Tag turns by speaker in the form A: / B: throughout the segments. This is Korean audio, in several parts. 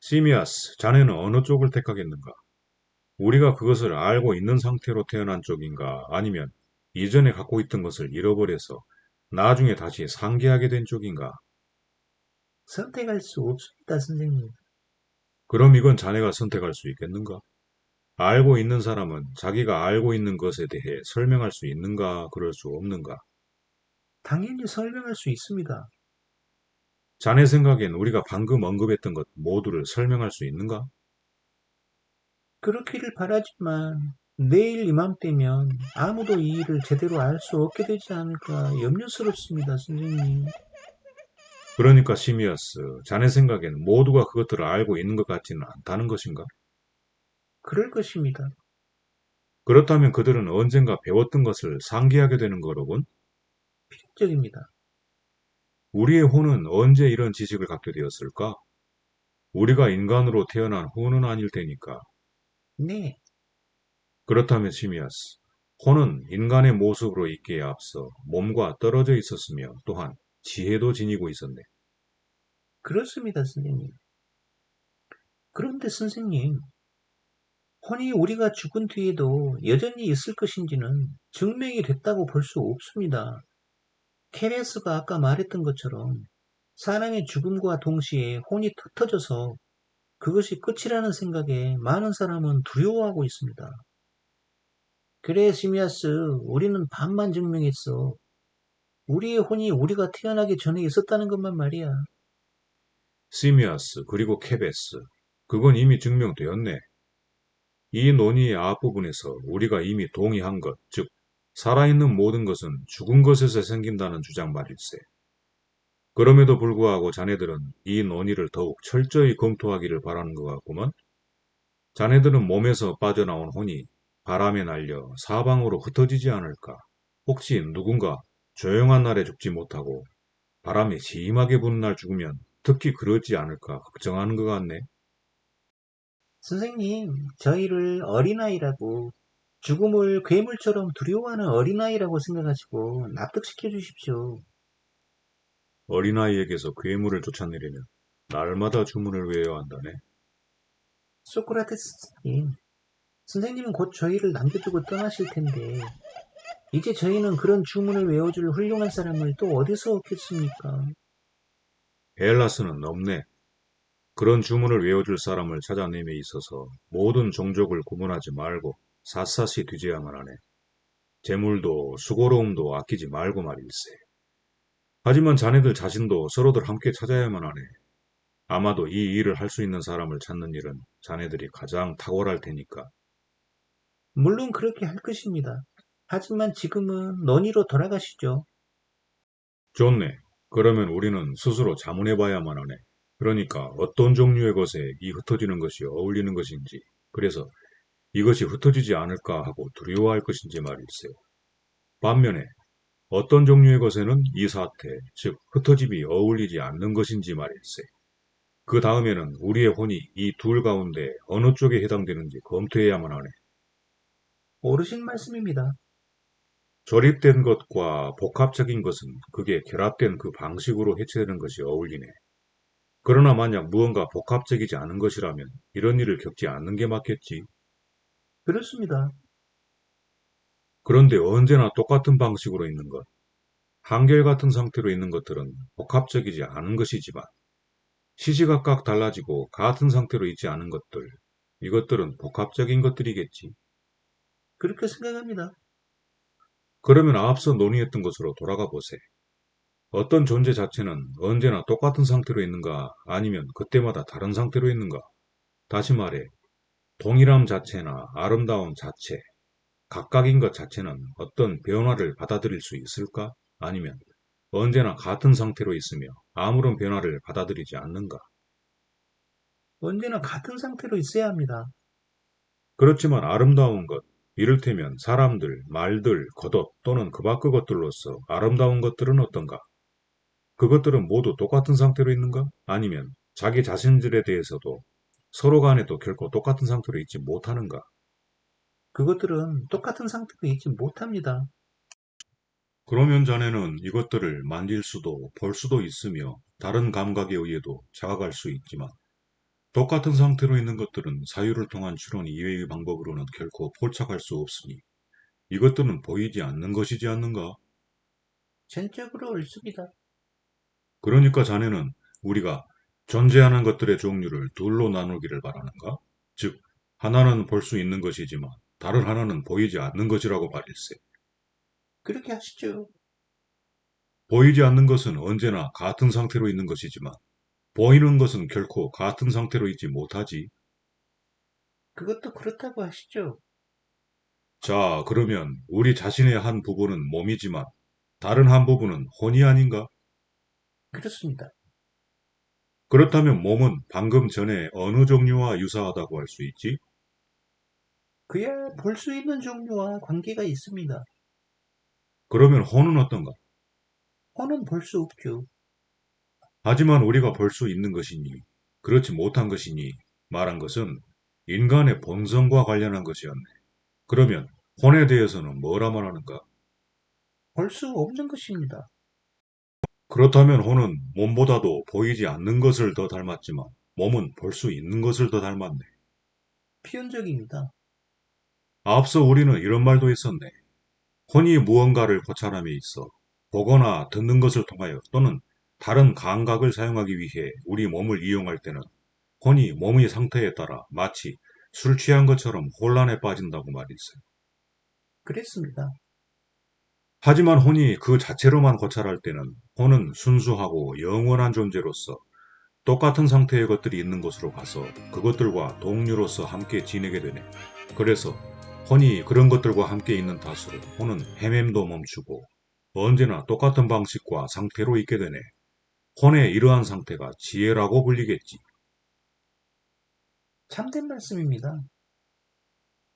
A: 시미아스, 자네는 어느 쪽을 택하겠는가? 우리가 그것을 알고 있는 상태로 태어난 쪽인가? 아니면 이전에 갖고 있던 것을 잃어버려서 나중에 다시 상기하게 된 쪽인가?
B: 선택할 수 없습니다, 선생님.
A: 그럼 이건 자네가 선택할 수 있겠는가? 알고 있는 사람은 자기가 알고 있는 것에 대해 설명할 수 있는가, 그럴 수 없는가?
B: 당연히 설명할 수 있습니다.
A: 자네 생각엔 우리가 방금 언급했던 것 모두를 설명할 수 있는가?
B: 그렇기를 바라지만 내일 이맘때면 아무도 이 일을 제대로 알 수 없게 되지 않을까 염려스럽습니다, 선생님.
A: 그러니까 시미아스, 자네 생각엔 모두가 그것들을 알고 있는 것 같지는 않다는 것인가?
B: 그럴 것입니다.
A: 그렇다면 그들은 언젠가 배웠던 것을 상기하게 되는 거로군?
B: 필연적입니다.
A: 우리의 혼은 언제 이런 지식을 갖게 되었을까? 우리가 인간으로 태어난 후는 아닐 테니까.
B: 네,
A: 그렇다면 시미아스, 혼은 인간의 모습으로 있기에 앞서 몸과 떨어져 있었으며 또한 지혜도 지니고 있었네.
B: 그렇습니다, 선생님. 그런데 선생님, 혼이 우리가 죽은 뒤에도 여전히 있을 것인지는 증명이 됐다고 볼 수 없습니다. 케베스가 아까 말했던 것처럼 사람의 죽음과 동시에 혼이 흩어져서 그것이 끝이라는 생각에 많은 사람은 두려워하고 있습니다. 그래, 시미아스, 우리는 반만 증명했어. 우리의 혼이 우리가 태어나기 전에 있었다는 것만 말이야.
A: 시미아스, 그리고 케베스. 그건 이미 증명되었네. 이 논의의 앞부분에서 우리가 이미 동의한 것, 즉, 살아있는 모든 것은 죽은 것에서 생긴다는 주장 말일세. 그럼에도 불구하고 자네들은 이 논의를 더욱 철저히 검토하기를 바라는 것 같구먼. 자네들은 몸에서 빠져나온 혼이 바람에 날려 사방으로 흩어지지 않을까? 혹시 누군가 조용한 날에 죽지 못하고 바람이 심하게 부는 날 죽으면 특히 그러지 않을까 걱정하는 것 같네.
B: 선생님, 저희를 어린아이라고, 죽음을 괴물처럼 두려워하는 어린아이라고 생각하시고 납득시켜 주십시오.
A: 어린아이에게서 괴물을 쫓아내려면 날마다 주문을 외워야 한다네.
B: 소크라테스님, 선생님은 곧 저희를 남겨두고 떠나실 텐데, 이제 저희는 그런 주문을 외워줄 훌륭한 사람을 또 어디서 얻겠습니까?
A: 헬라스는 없네. 그런 주문을 외워줄 사람을 찾아냄에 있어서 모든 종족을 구분하지 말고 샅샅이 뒤져야만 하네. 재물도 수고로움도 아끼지 말고 말일세. 하지만 자네들 자신도 서로들 함께 찾아야만 하네. 아마도 이 일을 할 수 있는 사람을 찾는 일은 자네들이 가장 탁월할 테니까.
B: 물론 그렇게 할 것입니다. 하지만 지금은 논의로 돌아가시죠.
A: 좋네. 그러면 우리는 스스로 자문해봐야만 하네. 그러니까 어떤 종류의 것에 이 흩어지는 것이 어울리는 것인지, 그래서 이것이 흩어지지 않을까 하고 두려워할 것인지 말일세. 반면에 어떤 종류의 것에는 이 사태, 즉 흩어짐이 어울리지 않는 것인지 말일세. 그 다음에는 우리의 혼이 이 둘 가운데 어느 쪽에 해당되는지 검토해야만 하네.
B: 어르신 말씀입니다.
A: 조립된 것과 복합적인 것은 그게 결합된 그 방식으로 해체되는 것이 어울리네. 그러나 만약 무언가 복합적이지 않은 것이라면 이런 일을 겪지 않는 게 맞겠지.
B: 그렇습니다.
A: 그런데 언제나 똑같은 방식으로 있는 것, 한결같은 상태로 있는 것들은 복합적이지 않은 것이지만 시시각각 달라지고 같은 상태로 있지 않은 것들, 이것들은 복합적인 것들이겠지.
B: 그렇게 생각합니다.
A: 그러면 앞서 논의했던 것으로 돌아가 보세. 어떤 존재 자체는 언제나 똑같은 상태로 있는가 아니면 그때마다 다른 상태로 있는가? 다시 말해, 동일함 자체나 아름다움 자체, 각각인 것 자체는 어떤 변화를 받아들일 수 있을까? 아니면 언제나 같은 상태로 있으며 아무런 변화를 받아들이지 않는가?
B: 언제나 같은 상태로 있어야 합니다.
A: 그렇지만 아름다운 것, 이를테면 사람들, 말들, 겉옷 또는 그 밖의 것들로서 아름다운 것들은 어떤가? 그것들은 모두 똑같은 상태로 있는가? 아니면 자기 자신들에 대해서도 서로 간에도 결코 똑같은 상태로 있지 못하는가?
B: 그것들은 똑같은 상태로 있지 못합니다.
A: 그러면 자네는 이것들을 만질 수도 볼 수도 있으며 다른 감각에 의해도 자각할 수 있지만 똑같은 상태로 있는 것들은 사유를 통한 추론 이외의 방법으로는 결코 포착할 수 없으니 이것들은 보이지 않는 것이지 않는가?
B: 전적으로 옳습니다.
A: 그러니까 자네는 우리가 존재하는 것들의 종류를 둘로 나누기를 바라는가? 즉, 하나는 볼 수 있는 것이지만 다른 하나는 보이지 않는 것이라고 말일세.
B: 그렇게 하시죠.
A: 보이지 않는 것은 언제나 같은 상태로 있는 것이지만 보이는 것은 결코 같은 상태로 있지 못하지.
B: 그것도 그렇다고 하시죠.
A: 자, 그러면 우리 자신의 한 부분은 몸이지만 다른 한 부분은 혼이 아닌가?
B: 그렇습니다.
A: 그렇다면 몸은 방금 전에 어느 종류와 유사하다고 할 수 있지?
B: 그야 볼 수 있는 종류와 관계가 있습니다.
A: 그러면 혼은 어떤가?
B: 혼은 볼 수 없죠.
A: 하지만 우리가 볼 수 있는 것이니, 그렇지 못한 것이니 말한 것은 인간의 본성과 관련한 것이었네. 그러면 혼에 대해서는 뭐라 말하는가?
B: 볼 수 없는 것입니다.
A: 그렇다면 혼은 몸보다도 보이지 않는 것을 더 닮았지만 몸은 볼 수 있는 것을 더 닮았네.
B: 필연적입니다.
A: 앞서 우리는 이런 말도 했었네. 혼이 무언가를 고찰함에 있어 보거나 듣는 것을 통하여 또는 다른 감각을 사용하기 위해 우리 몸을 이용할 때는 혼이 몸의 상태에 따라 마치 술 취한 것처럼 혼란에 빠진다고 말이지.
B: 그랬습니다.
A: 하지만 혼이 그 자체로만 고찰할 때는 혼은 순수하고 영원한 존재로서 똑같은 상태의 것들이 있는 곳으로 가서 그것들과 동류로서 함께 지내게 되네. 그래서 혼이 그런 것들과 함께 있는 탓으로 혼은 헤맴도 멈추고 언제나 똑같은 방식과 상태로 있게 되네. 혼의 이러한 상태가 지혜라고 불리겠지.
B: 참된 말씀입니다.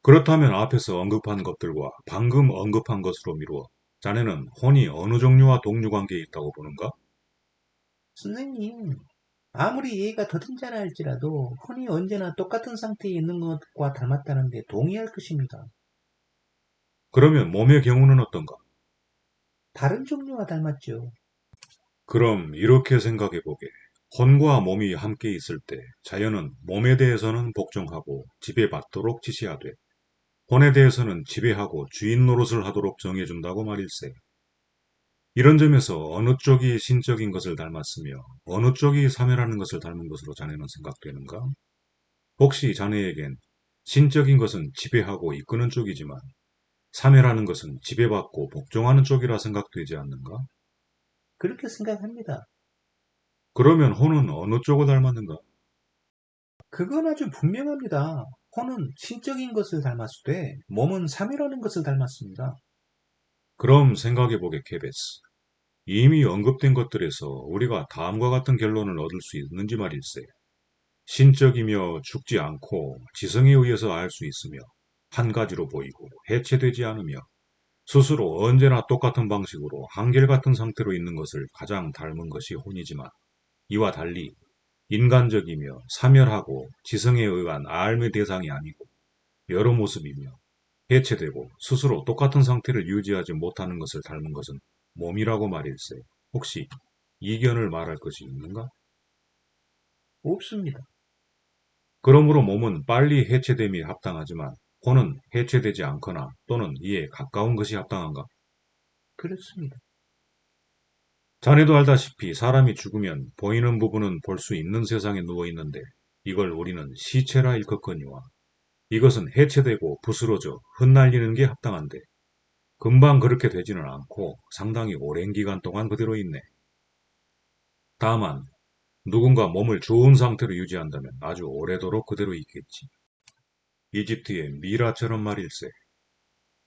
A: 그렇다면 앞에서 언급한 것들과 방금 언급한 것으로 미루어 자네는 혼이 어느 종류와 동류 관계에 있다고 보는가?
B: 선생님, 아무리 이해가 더딘잖아 할지라도 혼이 언제나 똑같은 상태에 있는 것과 닮았다는데 동의할 것입니다.
A: 그러면 몸의 경우는 어떤가?
B: 다른 종류와 닮았죠.
A: 그럼 이렇게 생각해 보게. 혼과 몸이 함께 있을 때 자연은 몸에 대해서는 복종하고 지배받도록 지시하되 혼에 대해서는 지배하고 주인 노릇을 하도록 정해준다고 말일세. 이런 점에서 어느 쪽이 신적인 것을 닮았으며 어느 쪽이 사멸하는 것을 닮은 것으로 자네는 생각되는가? 혹시 자네에겐 신적인 것은 지배하고 이끄는 쪽이지만 사멸하는 것은 지배받고 복종하는 쪽이라 생각되지 않는가?
B: 그렇게 생각합니다.
A: 그러면 혼은 어느 쪽을 닮았는가?
B: 그건 아주 분명합니다. 혼은 신적인 것을 닮았으되 몸은 사멸하는 것을 닮았습니다.
A: 그럼 생각해보게, 케베스. 이미 언급된 것들에서 우리가 다음과 같은 결론을 얻을 수 있는지 말일세. 신적이며 죽지 않고 지성에 의해서 알 수 있으며 한 가지로 보이고 해체되지 않으며 스스로 언제나 똑같은 방식으로 한결같은 상태로 있는 것을 가장 닮은 것이 혼이지만 이와 달리 인간적이며 사멸하고 지성에 의한 알의 대상이 아니고 여러 모습이며 해체되고 스스로 똑같은 상태를 유지하지 못하는 것을 닮은 것은 몸이라고 말일세. 혹시 이견을 말할 것이 있는가?
B: 없습니다.
A: 그러므로 몸은 빨리 해체됨이 합당하지만 혼은 해체되지 않거나 또는 이에 가까운 것이 합당한가?
B: 그렇습니다.
A: 자네도 알다시피 사람이 죽으면 보이는 부분은 볼 수 있는 세상에 누워 있는데 이걸 우리는 시체라 일컫거니와 이것은 해체되고 부스러져 흩날리는 게 합당한데 금방 그렇게 되지는 않고 상당히 오랜 기간 동안 그대로 있네. 다만 누군가 몸을 좋은 상태로 유지한다면 아주 오래도록 그대로 있겠지. 이집트의 미라처럼 말일세.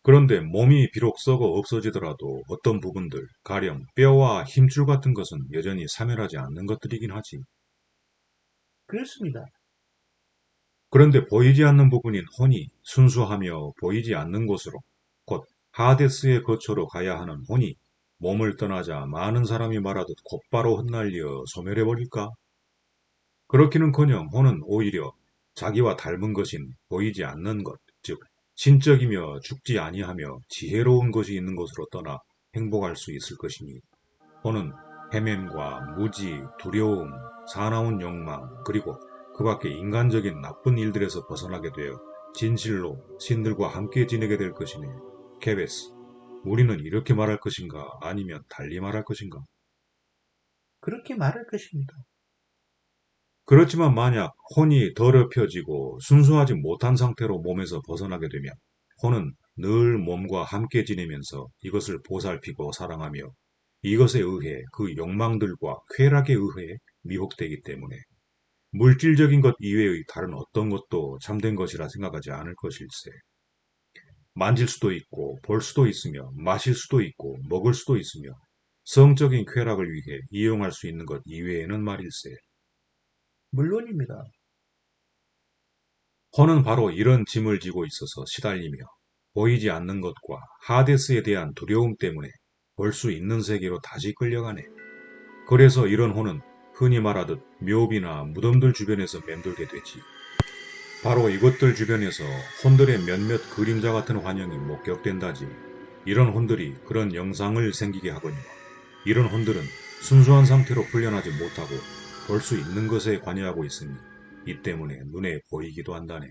A: 그런데 몸이 비록 썩어 없어지더라도 어떤 부분들, 가령 뼈와 힘줄 같은 것은 여전히 사멸하지 않는 것들이긴 하지.
B: 그렇습니다.
A: 그런데 보이지 않는 부분인 혼이 순수하며 보이지 않는 곳으로, 곧 하데스의 거처로 가야 하는 혼이 몸을 떠나자 많은 사람이 말하듯 곧바로 흩날려 소멸해버릴까? 그렇기는커녕 혼은 오히려 자기와 닮은 것인 보이지 않는 것, 즉 신적이며 죽지 아니하며 지혜로운 것이 있는 곳으로 떠나 행복할 수 있을 것이니 혼은 헤맴과 무지, 두려움, 사나운 욕망, 그리고 그 밖에 인간적인 나쁜 일들에서 벗어나게 되어 진실로 신들과 함께 지내게 될 것이네. 케베스, 우리는 이렇게 말할 것인가 아니면 달리 말할 것인가?
B: 그렇게 말할 것입니다.
A: 그렇지만 만약 혼이 더럽혀지고 순수하지 못한 상태로 몸에서 벗어나게 되면 혼은 늘 몸과 함께 지내면서 이것을 보살피고 사랑하며 이것에 의해 그 욕망들과 쾌락에 의해 미혹되기 때문에 물질적인 것 이외의 다른 어떤 것도 참된 것이라 생각하지 않을 것일세. 만질 수도 있고 볼 수도 있으며 마실 수도 있고 먹을 수도 있으며 성적인 쾌락을 위해 이용할 수 있는 것 이외에는 말일세.
B: 물론입니다.
A: 혼은 바로 이런 짐을 지고 있어서 시달리며 보이지 않는 것과 하데스에 대한 두려움 때문에 볼 수 있는 세계로 다시 끌려가네. 그래서 이런 혼은 흔히 말하듯 묘비나 무덤들 주변에서 맴돌게 되지. 바로 이것들 주변에서 혼들의 몇몇 그림자 같은 환영이 목격된다지. 이런 혼들이 그런 영상을 생기게 하거니와 이런 혼들은 순수한 상태로 풀려나지 못하고 볼 수 있는 것에 관여하고 있으니 이 때문에 눈에 보이기도 한다네.